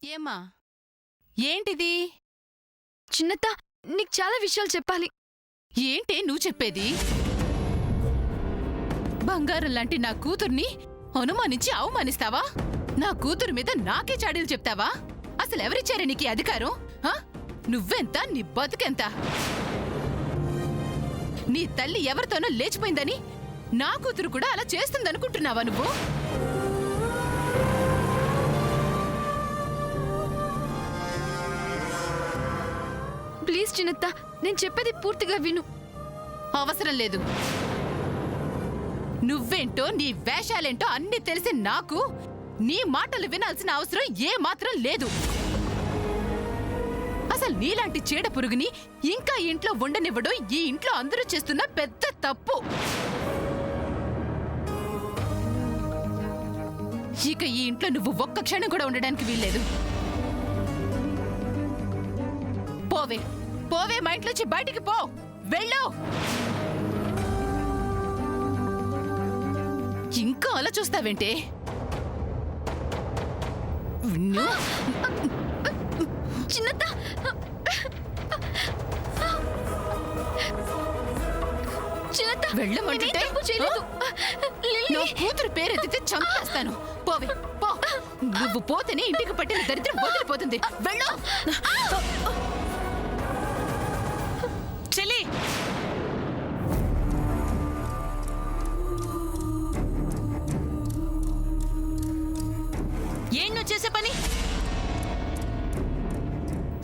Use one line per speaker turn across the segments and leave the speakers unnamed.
ఏమ్మా ఏంటిది?
చిన్నత్త, నీకు చాలా విషయాలు చెప్పాలి.
ఏంటే నువ్వు చెప్పేది? బంగారం లాంటి నా కూతుర్ని అనుమానించి అవమానిస్తావా? నా కూతురు మీద నాకే చాడీలు చెప్తావా? అసలు ఎవరిచ్చారే నీకు ఈ అధికారం? నువ్వెంత, నీ బతుకెంత? నీ తల్లి ఎవరితోనో లేచిపోయిందని నా కూతురు కూడా అలా చేస్తుందనుకుంటున్నావా నువ్వు?
ప్లీజ్ చిన్నత్త, నేను చెప్పేది పూర్తిగా విను.
అవసరం లేదు. నువ్వేంటో నీ వేషాలేంటో అన్నీ తెలిసి నాకు నీ మాటలు వినాల్సిన అవసరం ఏ మాత్రం లేదు. అసలు నీలాంటి చీడ పురుగుని ఇంకా ఇంట్లో ఉండనివ్వడం ఈ ఇంట్లో అందరూ చేస్తున్న పెద్ద తప్పు. ఇక ఈ ఇంట్లో నువ్వు ఒక్క క్షణం కూడా ఉండడానికి వీల్లేదు. పోవే పోవే, మా ఇంట్లోంచి బయటికి పో, వెళ్ళు. ఇంకా అలా చూస్తావేంటే?
చిన్నత్త, చిన్నత్త,
వెళ్ళమంటే నా కూతురు పేరెత్తితే చంపేస్తాను. పోవే పో. నువ్వు పోతేనే ఇంటికి పట్టిన దరిద్రం వదిలిపోతుంది. వెళ్ళు. చెల్లి,
ఏం నువ్వు చేసే పని?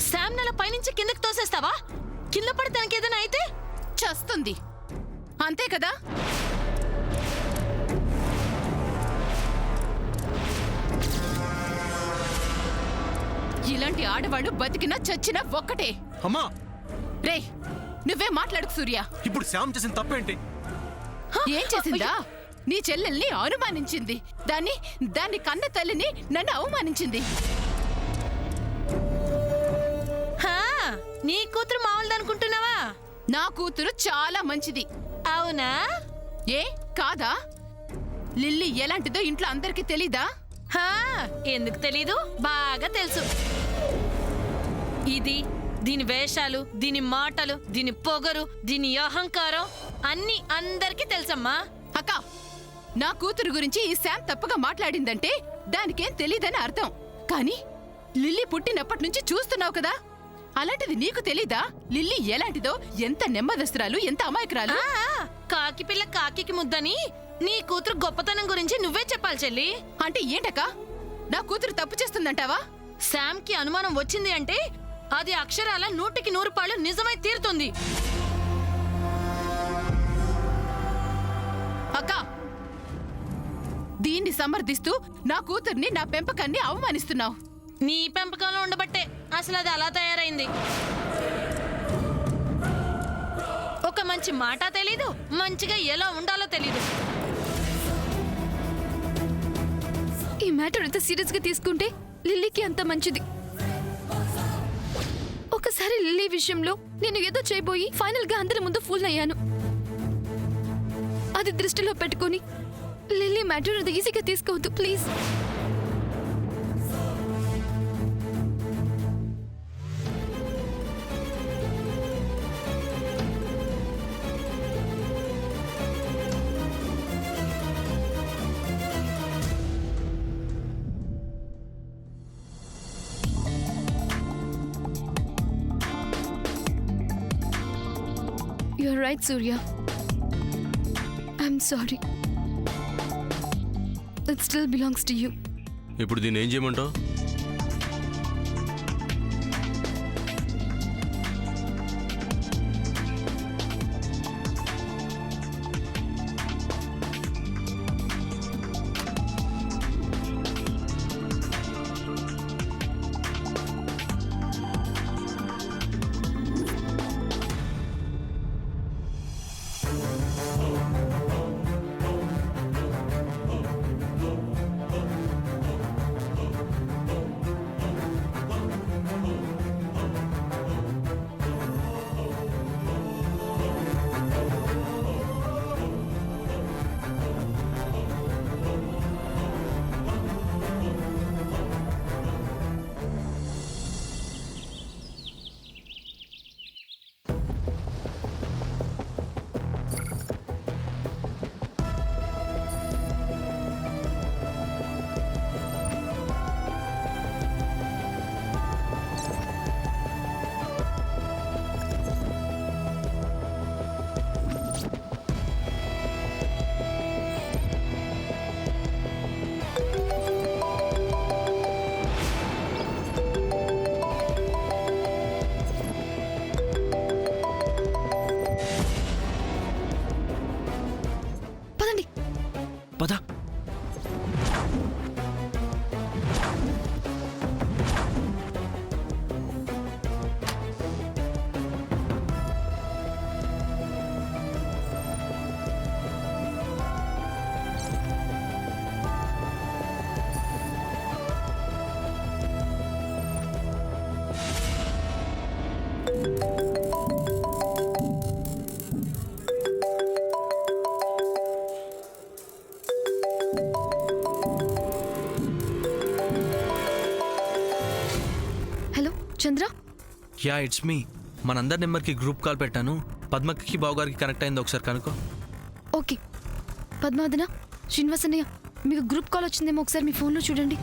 శామ్నల పైనుంచి కిందకి తోసేస్తావా? కింద పడతానికి ఏదైనా అయితే
చస్తుంది, అంతే కదా? ఇలాంటి ఆడవాళ్ళు బతికినా చచ్చినా ఒక్కటే.
అమ్మా,
రే నువ్వే మాట్లాడుకు సూర్య.
ఇప్పుడు శ్యామ్ చేసిన తప్పేంటి?
ఏం చేసిందా? నీ చెల్లెల్ని అనుమానించింది. దాన్ని కన్న తల్లిని నన్ను అవమానించింది.
నీ కూతురు మామూలుదనుకుంటున్నావా?
నా కూతురు చాలా మంచిది.
అవునా?
ఏ కాదా? లిల్లీ ఎలాంటిదో ఇంట్లో అందరికీ తెలీదా?
ఎందుకు తెలీదు? బాగా తెలుసు. దీని వేషాలు, దీని మాటలు, దీని పొగరు, దీని అహంకారం అన్నీ అందరికీ తెలుసమ్మా.
అక్క, నా కూతురు గురించి ఈ శామ్ తప్పుగా మాట్లాడిందంటే దానికేం తెలీదని అర్థం. కానీ లిల్లీ పుట్టినప్పటి నుంచి చూస్తున్నావు కదా, అలాంటిది నీకు తెలీదా? లిల్లీ ఎలాంటిదో, ఎంత నెమ్మదస్తురాలు, ఎంత అమాయకురాలు.
కాకి పిల్ల కాకి ముద్దని నీ కూతురు గొప్పతనం గురించి నువ్వే చెప్పాలి చెల్లి.
అంటే ఏంటక్క? నా కూతురు తప్పు చేస్తుందంటావా?
శామ్ కి అనుమానం వచ్చింది అంటే అది అక్షరాల 100కి 100 పాళ్ళు నిజమై తీరుతుంది.
అక్క, దీన్ని సమర్థిస్తూ నా కూతుర్ని, నా పెంపకాన్ని అవమానిస్తున్నావు.
నీ పెంపకంలో ఉండబట్టే అసలు అది అలా తయారైంది. ఒక మంచి మాట తెలీదు, మంచిగా ఎలా ఉండాలో తెలీదు.
ఈ మ్యాటర్ ఎంత సీరియస్ గా తీసుకుంటే లిల్లీకి అంత మంచిది. ఒకసారి లిల్లీ విషయంలో నేను ఏదో చేయబోయి ఫైనల్ గా అందరి ముందు ఫూల్ అయ్యాను. అది దృష్టిలో పెట్టుకుని లిల్లీ మ్యాటర్ అది ఈజీగా తీసుకోవద్దు please. You're right, Surya. I'm sorry. It still belongs to you.
ఇప్పుడు దీన్ని ఏం చేయమంటావు?
Hello Chandra.
Yeah it's me. మనందరి నెంబర్కి గ్రూప్ కాల్ పెట్టాను. పద్మకి బావగారికి కనెక్ట్ అయింది, ఒకసారి కనుకో.
ఓకే. పద్మావదన, శ్రీనివాస్ అన్నయ్య, మీకు గ్రూప్ కాల్ వచ్చిందేమో, ఒకసారి మీ ఫోన్లో చూడండి.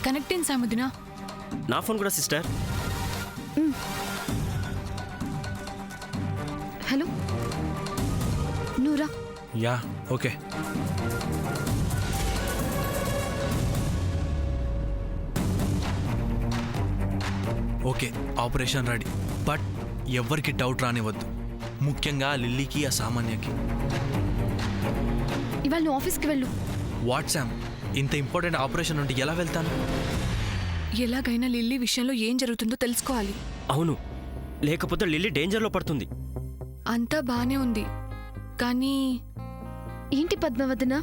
కనెక్ట్ అయింది సాముదినా.
నా ఫోన్ కూడా sister.
Hello Noora.
Yeah okay. Okay, operation ready. But ఎవ్వరికి డౌట్ రానివద్దు, ముఖ్యంగా లిల్లీకి, ఆ సామాన్యకి.
ఇవాళ నువ్వు ఆఫీస్కి వెళ్ళు.
వాట్సాప్ ఇంత ఇంపార్టెంట్ ఆపరేషన్ ఉంటే ఎలా వెళ్తాను?
ఎలాగైనా లిల్లీ విషయంలో ఏం జరుగుతుందో తెలుసుకోవాలి.
అవును, లేకపోతే లిల్లీ డేంజర్లో పడుతుంది.
అంతా బానే ఉంది, కానీ
ఏంటి పద్మావదన?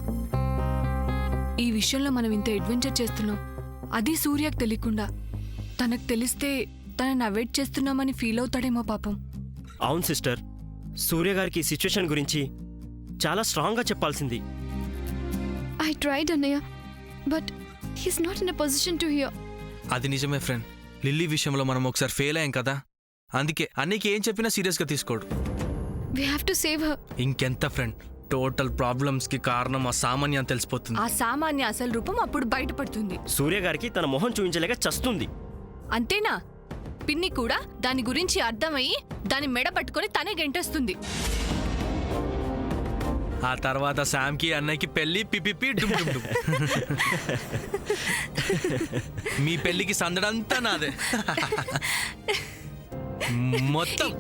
ఈ విషయంలో మనం ఇంత అడ్వెంచర్ చేస్తున్నాం, అది సూర్యకు తెలియకుండా. తనకు తెలిస్తే తనని అవాయిడ్ చేస్తున్నామని ఫీల్ అవుతాడేమో పాపం.
అవును సిస్టర్, సూర్య గారికి ఈ సిచ్యువేషన్ గురించి చాలా స్ట్రాంగ్గా చెప్పాల్సింది.
ఐ ట్రైడ్ అన్నయ్య, but he's not in a position to hear.
అది నిజమే ఫ్రెండ్. లిల్లీ విషయంలో మనం ఒకసారి ఫెయిల్ అయ్యాం కదా, అందుకే అన్నీకి ఏం చెప్పినా సీరియస్గా తీసుకోడు.
We have to save her.
ఇంకెంత ఫ్రెండ్, టోటల్ ప్రాబ్లమ్స్కి కారణం ఆ సామాన్య అని తెలిసిపోతుంది.
ఆ సామాన్య అసలు రూపం అప్పుడు బయటపడుతుంది.
సూర్య గారికి తన మొహం చూపించలేక చస్తుంది.
అంతేనా? పిన్ని కూడా దాని గురించి అర్థమయ్యి దాని మెడ పట్టుకొని తనే గెంటేస్తుంది.
ఆ తర్వాత శామ్కి అన్నయ్యకి పెళ్లి, పిపిపి డుమ్ డుమ్ డుమ్. మీ పెళ్లికి సందడంతా నాదే మొత్తం.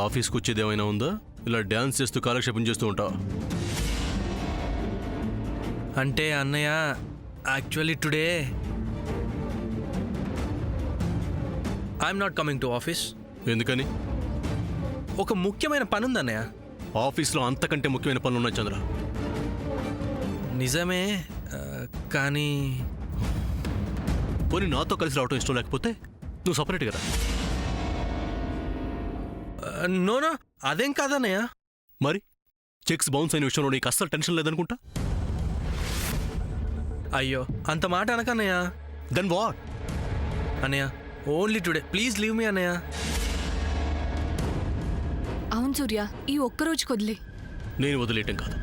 ఆఫీస్కి వచ్చేది ఏమైనా ఉందా? ఇలా డ్యాన్స్ చేస్తూ కాలక్షేపం చేస్తూ ఉంటావు?
అంటే అన్నయ్య, actually today I'm not coming to office.
ఎందుకని?
ఒక ముఖ్యమైన పని ఉంది అన్నయ్య.
ఆఫీస్లో అంతకంటే ముఖ్యమైన పనులు ఉన్నాయి చంద్ర.
నిజమే, కానీ
పోనీ నాతో కలిసి రావటం ఇష్టం లేకపోతే నువ్వు సపరేట్గా రా.
నోనో, అదేం కాదన్నయ్య.
మరి చెక్స్ బౌన్స్ అయిన విషయంలో నీకు అస్సలు టెన్షన్ లేదనుకుంటా.
అయ్యో, అంత మాట అనకన్నయ్య.
Then what?
అన్నయ్య, only today, please leave me అన్నయ్య.
అవును సూర్య, ఈ ఒక్కరోజు వదిలే.
నేను వదిలేయటం కాదు,